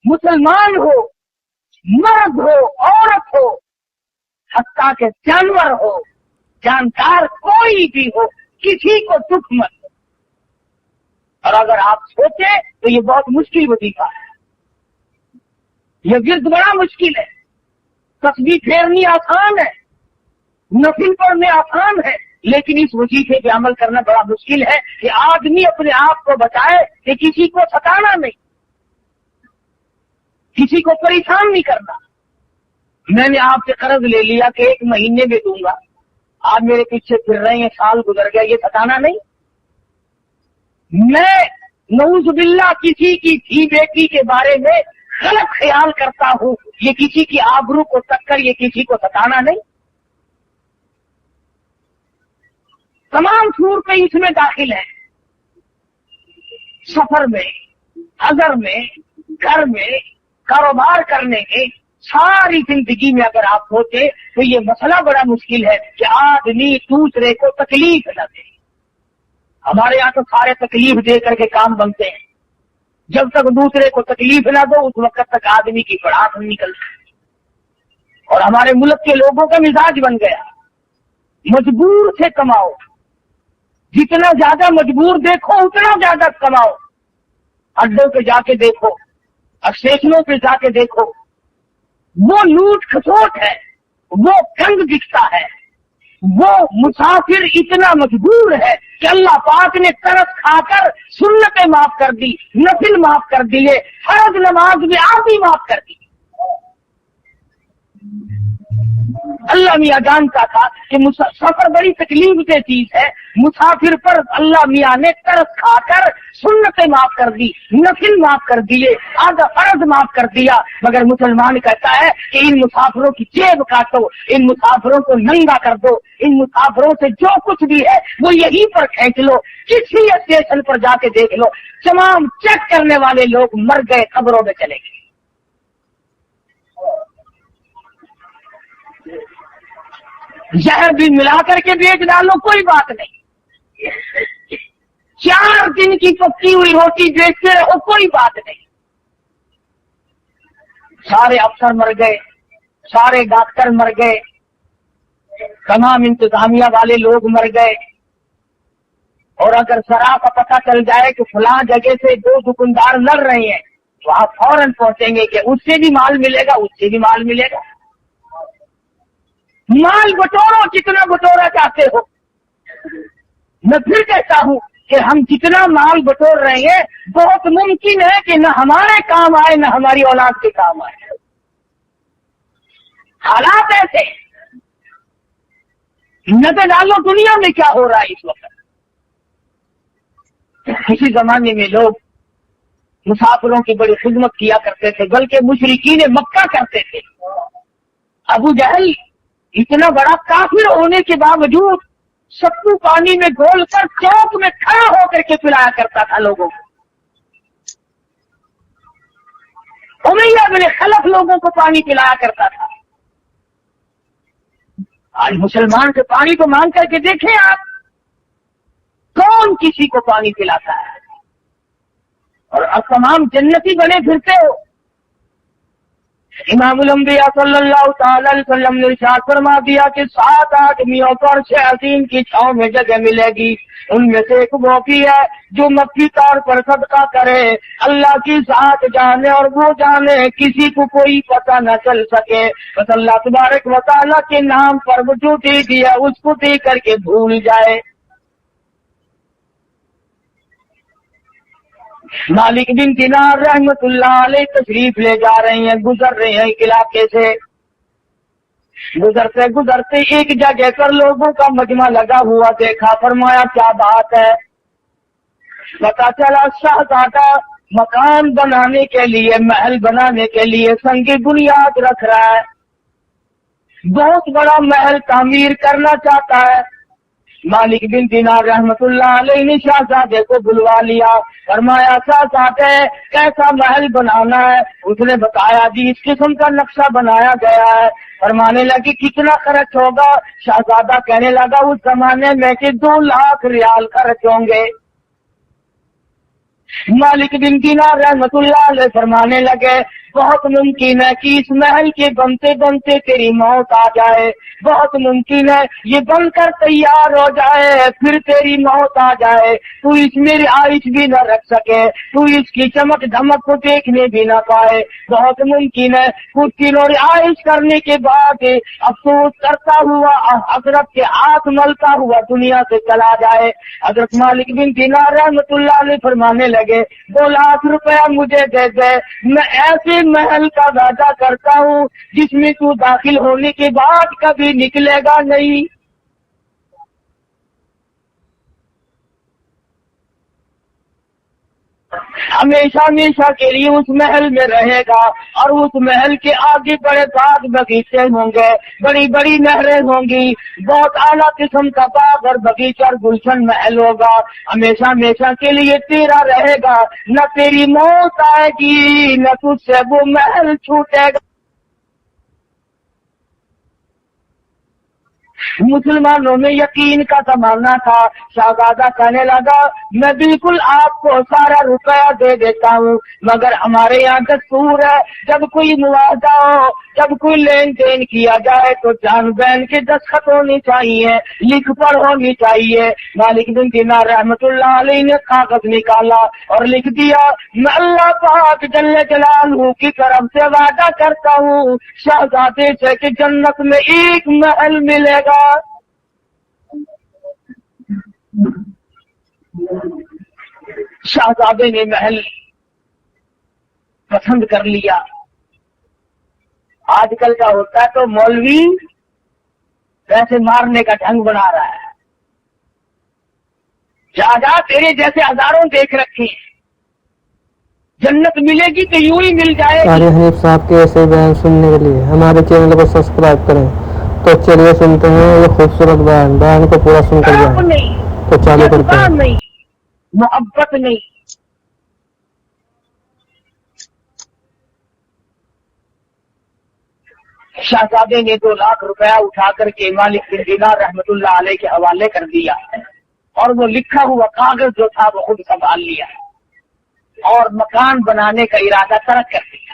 मुसलमान हो, मर्द हो, औरत हो, हत्ता के जानवर हो, जानकार कोई भी हो, किसी को दुख मत दो। और अगर आप सोचे तो ये बहुत मुश्किल वजीफा है, ये विर्द बड़ा मुश्किल है। तस्बीह फेरनी आसान है, नफिल पढ़ने आसान है, लेकिन इस वजीफे पे अमल करना बड़ा मुश्किल है कि आदमी अपने आप को बचाए कि किसी को सताना नहीं, किसी को परेशान नहीं करना। मैंने आपसे कर्ज ले लिया कि 1 महीने में दूंगा, आप मेरे पीछे फिर रहे हैं, साल गुजर गया, ये सताना नहीं। मैं नऊजुबिल्लाह किसी की धी बेटी के बारे में गलत ख्याल करता हूं, ये किसी की आबरू को टक्कर, ये किसी को सताना नहीं। तमाम सूरतें इसमें दाखिल है। सफर में, अगर में, घर में, कारोबार करने में, सारी जिंदगी में अगर आप सोचे तो ये मसला बड़ा मुश्किल है कि आदमी दूसरे को तकलीफ न दे। हमारे यहाँ तो सारे तकलीफ दे करके काम बनते हैं। जब तक दूसरे को तकलीफ ना दो उस वक्त तक आदमी की पड़ास नहीं निकलती। और हमारे मुल्क के लोगों का मिजाज बन गया, मजबूर से कमाओ, जितना ज्यादा मजबूर देखो उतना ज्यादा कमाओ। अड्डों पे जाके देखो, स्टेशनों पे जाके देखो, वो लूट खसोट है, वो गंद दिखता है, वो मुसाफिर इतना मजबूर है कि अल्लाह पाक ने तरस खाकर सुन्नतें माफ कर दी, नफिल माफ कर दिए, फर्ज नमाज में आधी माफ कर दी। अल्लाह मियाँ जानता था कि सफर बड़ी तकलीफ की चीज है, मुसाफिर पर अल्लाह मियाँ ने तरस खाकर सुन्नतें माफ कर दी, नफिल माफ कर दिए, आधा फर्ज माफ कर दिया। मगर मुसलमान कहता है कि इन मुसाफिरों की जेब काटो, इन मुसाफिरों को नंगा कर दो, इन मुसाफिरों से जो कुछ भी है वो यहीं पर खींच लो, किसी स्टेशन पर जाके देख लो, तमाम चेक करने वाले लोग मर गए, कब्रों में चले गए। जहर भी मिला करके बेच डालो, कोई बात नहीं। 4 दिन की पकी हुई रोटी बेचते रहो, कोई बात नहीं। सारे अफसर मर गए, सारे डॉक्टर मर गए, तमाम इंतजामिया वाले लोग मर गए। और अगर जरा का पता चल जाए कि फलां जगह से 2 दुकानदार लड़ रहे हैं तो आप फौरन पहुंचेंगे कि उससे भी माल मिलेगा, उससे भी माल मिलेगा। माल बटोरो जितना बटोरा चाहते हो। मैं फिर कहता हूं कि हम जितना माल बटोर रहे हैं बहुत मुमकिन है कि न हमारे काम आए न हमारी औलाद के काम आए। हालात ऐसे। नजर डालो दुनिया में क्या हो रहा है इस वक्त। किसी जमाने में लोग मुसाफिरों की बड़ी खिदमत किया करते थे, बल्कि मुशरिकीन मक्का करते थे। अबू जहल इतना बड़ा काफिर होने के बावजूद सत्तू पानी में घोलकर चौक में खड़ा होकर के पिलाया करता था लोगों को। उमैया बिन खलफ लोगों को पानी पिलाया करता था। आज मुसलमान से पानी तो मांग करके देखें आप, कौन किसी को पानी पिलाता है। और अब तमाम जन्नती बने फिरते हो। इमामुल अंबिया सल्लल्लाहु तआला अलैहि वसल्लम ने इरशाद फरमा दिया कि 7 आदमियों पर से अजीम की छांव में जगह मिलेगी। उनमें से एक वो भी है जो मक्की तौर पर सदका करे। अल्लाह की जात जाने और वो जाने, किसी को कोई पता न चल सके, बस अल्लाह तबारक व तआला के नाम पर वो जो दे दिया उसको दे करके भूल जाए। मालिक बिन दिनार रहमतुल्लाह अलैह तशरीफ ले जा रहे हैं, गुजर रहे हैं एक इलाके से। गुजरते गुजरते एक जगह पर लोगों का मजमा लगा हुआ देखा। फरमाया क्या बात है। पता चला शाहजादा मकान बनाने के लिए, महल बनाने के लिए संगी बुनियाद रख रहा है, बहुत बड़ा महल तामीर करना चाहता है। मालिक बिन दिनार रहमतुल्लाह अलैह ने शाहजादे को बुलवा लिया। फरमाया शाहजादे कैसा महल बनाना है। उसने बताया जी इस किस्म का नक्शा बनाया गया है। फरमाने लगी कितना खर्च होगा। शाहजादा कहने लगा उस जमाने में कि 2 लाख रियाल खर्च होंगे। मालिक बिन दीनार रहमतुल्लाह अलैह फरमाने लगे, बहुत मुमकिन है कि इस महल के बनते बनते तेरी मौत आ जाए, बहुत मुमकिन है ये बनकर तैयार हो जाए फिर तेरी मौत आ जाए, तू इसमें रिहाइश भी न रख सके, तू इसकी चमक धमक को देखने भी न पाए। बहुत मुमकिन है कुछ दिनों रिहाइश करने के बाद अफसोस करता हुआ हजरत के हाथ मलता हुआ दुनिया से चला जाए। हजरत मालिक बिन दीनार रहमतुल्लाह अलैह फरमाने लगे, 2 लाख रुपया मुझे दे दे, मैं ऐसे महल का वादा करता हूँ जिसमें तू दाखिल होने के बाद कभी निकलेगा नहीं। हमेशा हमेशा के लिए उस महल में रहेगा और उस महल के आगे बड़े बाग बगीचे होंगे, बड़ी बड़ी नहरें होंगी, बहुत आला किस्म का बाग और बगीचा और गुलशन महल होगा। हमेशा हमेशा के लिए तेरा रहेगा, न तेरी मौत आएगी न तुझसे वो महल छूटेगा। मुसलमानों में यकीन का जमाना था। शहजादा कहने लगा, मैं बिल्कुल आपको सारा रुपया दे देता हूँ, मगर हमारे यहाँ दस्तूर है जब कोई मुआवजा हो, जब कोई लेन देन किया जाए तो जान बहन के दस्तखत होनी चाहिए, लिख पढ़ होनी चाहिए। मालिक बिन दीनार रहमतुल्लाह अलैह ने कागज निकाला और लिख दिया, मैं अल्लाह पाक जल्ले जलालहू की तरफ से वादा करता हूँ शहजादे से कि जन्नत में एक महल मिलेगा। शहजादे ने महल पसंद कर लिया। आजकल का होता है तो मौलवी पैसे मारने का ढंग बना रहा है। जा तेरे जैसे हजारों देख रखे, जन्नत मिलेगी तो यूं ही मिल जाएगी। कारी हनीफ साहब के ऐसे बयान सुनने के लिए हमारे चैनल को सब्सक्राइब करें। तो चलिए सुनते हैं ये खूबसूरत बयान को पूरा सुनकर जाए। तो चालू करते हैं। नहीं, मोहब्बत नहीं, शहजादे ने 2 लाख रुपया उठा करके मालिक बिन दीनार रहमतुल्लाह अलैह के हवाले कर दिया और वो लिखा हुआ कागज जो था वो खुद संभाल लिया और मकान बनाने का इरादा तर्क कर दिया।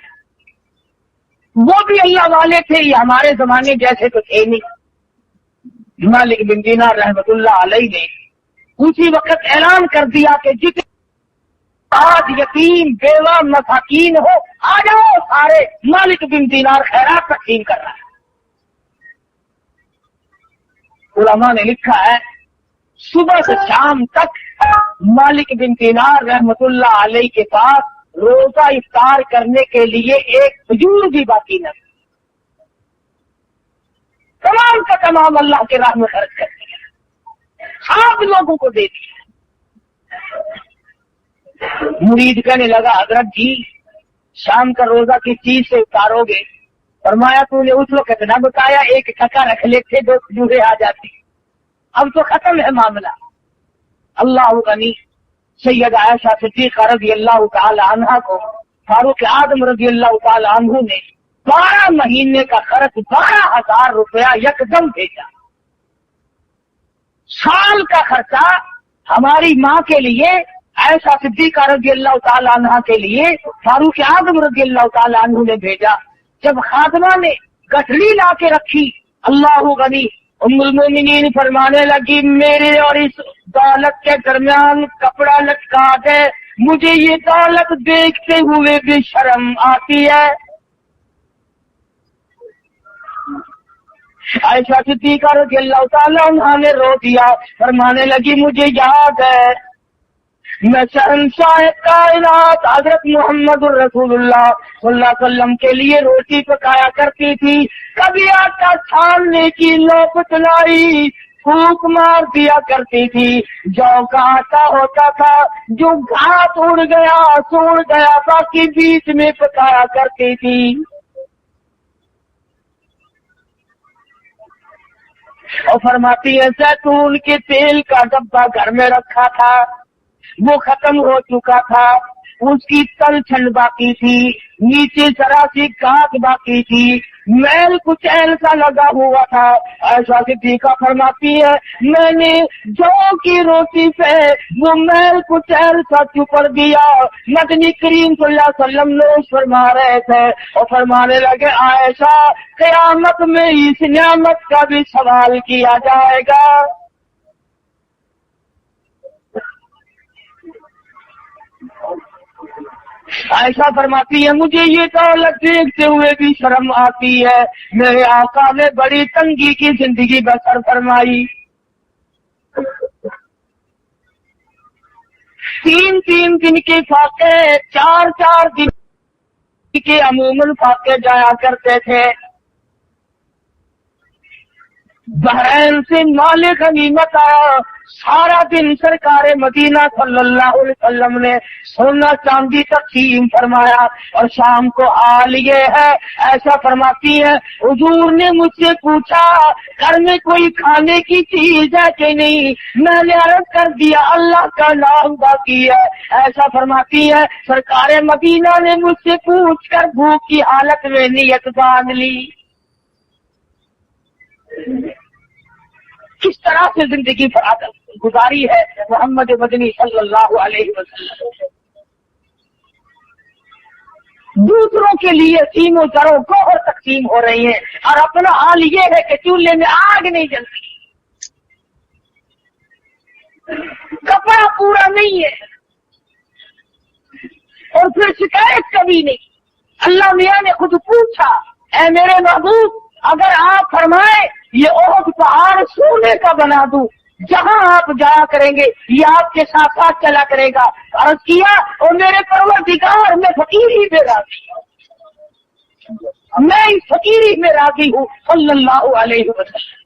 वो भी अल्लाह वाले थे, ये हमारे जमाने जैसे तो थे नहीं। मालिक बिन दीनार रहमतुल्लाह अलैह ने उसी वक्त ऐलान कर दिया कि जितने आज यतीम बेवा मसाकीन हो आ जाओ सारे, मालिक बिन दीनार खैरात तकसीम कर रहा है। उलमा ने लिखा है सुबह से शाम तक मालिक बिन दीनार रहमतुल्लाह अलैह के पास रोजा इफ्तार करने के लिए एक खजूर भी बाकी न, तमाम का तमाम अल्लाह के राह में खर्च कर दिया, आप लोगों को दे दिया। मुरीद कहने लगा, हजरत जी शाम का रोजा किस चीज से उतारोगे? फरमाया तूने उस वक्त न बताया, एक टका रख लेते 2 खजूरें आ जाती, अब तो खत्म है मामला। अल्लाह गनी सैयद आयशा सिद्दीक़ा रज़ियल्लाहु ताला अन्हा को फारूक आदम रज़ियल्लाहु ताला अन्हु ने 12 महीने का खर्च 12,000 रुपया यकदम भेजा। साल का खर्चा हमारी माँ के लिए, आयशा सिद्दीक़ा रज़ियल्लाहु ताला अन्हा के लिए फारूक आदम रज़ियल्लाहु ताला अन्हु ने भेजा। जब खादमा ने गठरी ला के रखी, अल्लाह गनी उम्मुल मोमिनीन फरमाने लगी, मेरे और इस दौलत के दरमियान कपड़ा लटका दे, मुझे ये दौलत देखते हुए भी शर्म आती है। आयशा सिद्दीक़ा रज़ियल्लाहु ताला अन्हा ने रो दिया, फरमाने लगी, मुझे याद है मैं शहंशाह कायनात हजरत मोहम्मद रसूलुल्लाह सल्लल्लाहु अलैहि वसल्लम के लिए रोटी पकाया करती थी, कभी आटा छानने की नौबत लाई, फूंक मार दिया करती थी, जौ का आटा होता था जो घात उड़ गया सूड़ गया, बाकी बीच में पकाया करती थी। और फरमाती है जैतून के तेल का डब्बा घर में रखा था, वो खत्म हो चुका था, उसकी तलछन बाकी थी, नीचे जरा सी गांठ बाकी थी, मैल कुचैल सा लगा हुआ था। ऐसा सिद्दीका फरमाती है मैंने जौ की रोटी पे वो मैल कुचैल सा चुपड़ दिया। नबी करीम सल्लल्लाहु अलैहि वसल्लम ने फरमा रहे थे और फरमाने लगे आयशा क़यामत में इस नियामत का भी सवाल किया जाएगा। आयशा फरमाती है मुझे ये दौलत देखते हुए भी शर्म आती है। मेरे आका ने बड़ी तंगी की जिंदगी बसर फरमाई। 3-3 दिन के फाके, 4-4 दिन के अमूमन फाके जाया करते थे। बहरैन से माल गनीमत आया, सारा दिन सरकारे मदीना सल्लल्लाहु अलैहि वसल्लम ने सोना चांदी तकसीम फरमाया। और शाम को हाल ये है, ऐसा फरमाती है हुजूर ने मुझसे पूछा घर में कोई खाने की चीज है कि नहीं, मैंने अर्ज कर दिया अल्लाह का नाम बाकी है। ऐसा फरमाती है सरकारे मदीना ने मुझसे पूछ कर भूख की हालत में नियत बांध ली। किस तरह से जिंदगी गुजारी है मोहम्मद मदनी सल्लल्लाहु अलैहि वसल्लम। दूसरों के लिए सीमों जरों गोहर तकसीम हो रही है और अपना हाल ये है कि चूल्हे में आग नहीं जलती, कपड़ा पूरा नहीं है और फिर शिकायत कभी नहीं। अल्लाह मियां ने खुद पूछा ऐ मेरे महबूब अगर आप फरमाए ये ओहद पहाड़ सोने का बना दूं, जहां आप जाया करेंगे ये आपके साथ साथ चला करेगा। अर्ज किया और मेरे परवरदिगार मैं फकीरी में राजी हूं, मैं इस फकीरी में राजी हूं सल्लल्लाहु अलैहि वसल्लम।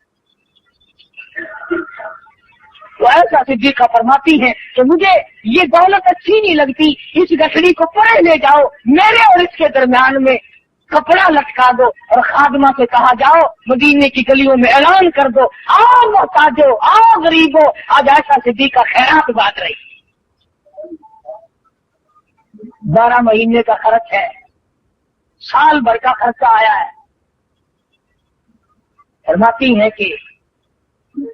तो ऐसा सिद्दीका फरमाती है कि मुझे ये दौलत अच्छी नहीं लगती, इस गठड़ी को परे ले जाओ, मेरे और इसके दरमियान में कपड़ा लटका दो और खादमा से कहा जाओ मदीने की गलियों में ऐलान कर दो आओ मोहताजो आओ गरीबो, आज ऐसा सिद्दीका खैरात बांट रही। 12 महीने का खर्च है, साल भर का खर्चा आया है। फरमाती है कि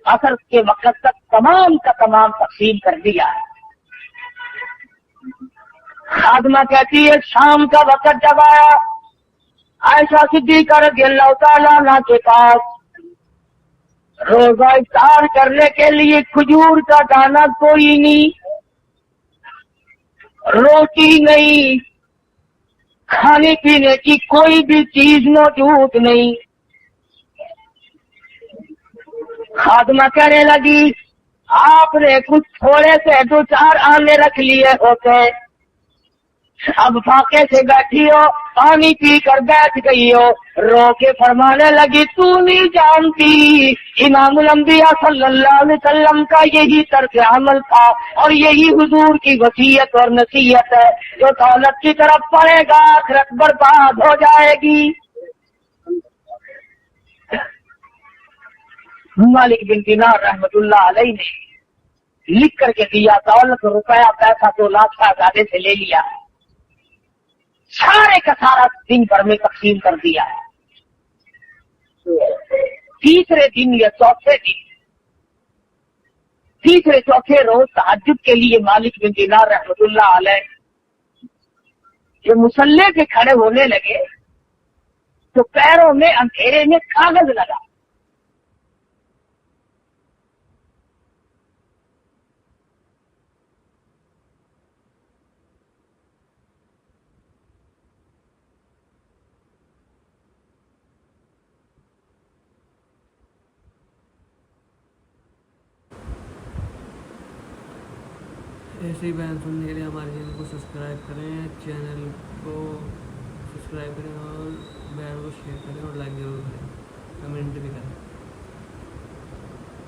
असर के वक्त तक तमाम का तमाम तकसीम कर दिया है। खादमा कहती है शाम का वक्त जब आया आयशा सिद्दीका रज़ियल्लाहु ताला अन्हा के पास रोजा इफ्तार करने के लिए खजूर का दाना कोई नहीं, रोटी नहीं, खाने पीने की कोई भी चीज मौजूद नहीं। खादमा कहने लगी आपने कुछ थोड़े से 2-4 आने रख लिए होते, अब फाके से बैठी हो पानी पी कर बैठ गई हो। रो के फरमाने लगी तू नहीं जानती इमामुल अंबिया सल्लल्लाहु अलैहि वसल्लम का यही तर्क अमल था और यही हुजूर की वसीयत और नसीहत है, जो दौलत की तरफ पड़ेगा आखिरत बर्बाद हो जाएगी। मालिक बिन दिनार रहमतुल्लाह अलैहि ने लिख करके दिया दौलत रुपया पैसा तो लाख साहबजादे से ले लिया, सारे का सारा दिन भर में तकसीम कर दिया है। तीसरे दिन या चौथे दिन, तीसरे चौथे रोज तहज्जुद के लिए मालिक बिन दिनार रहमतुल्लाह अलैह जो मुसल्ले पे खड़े होने लगे तो पैरों में अंधेरे में कागज लगा। ऐसे ही बयान सुनने के लिए हमारे चैनल को सब्सक्राइब करें, चैनल को सब्सक्राइब करें और बयान को शेयर करें और लाइक ज़रूर करें, कमेंट भी करें।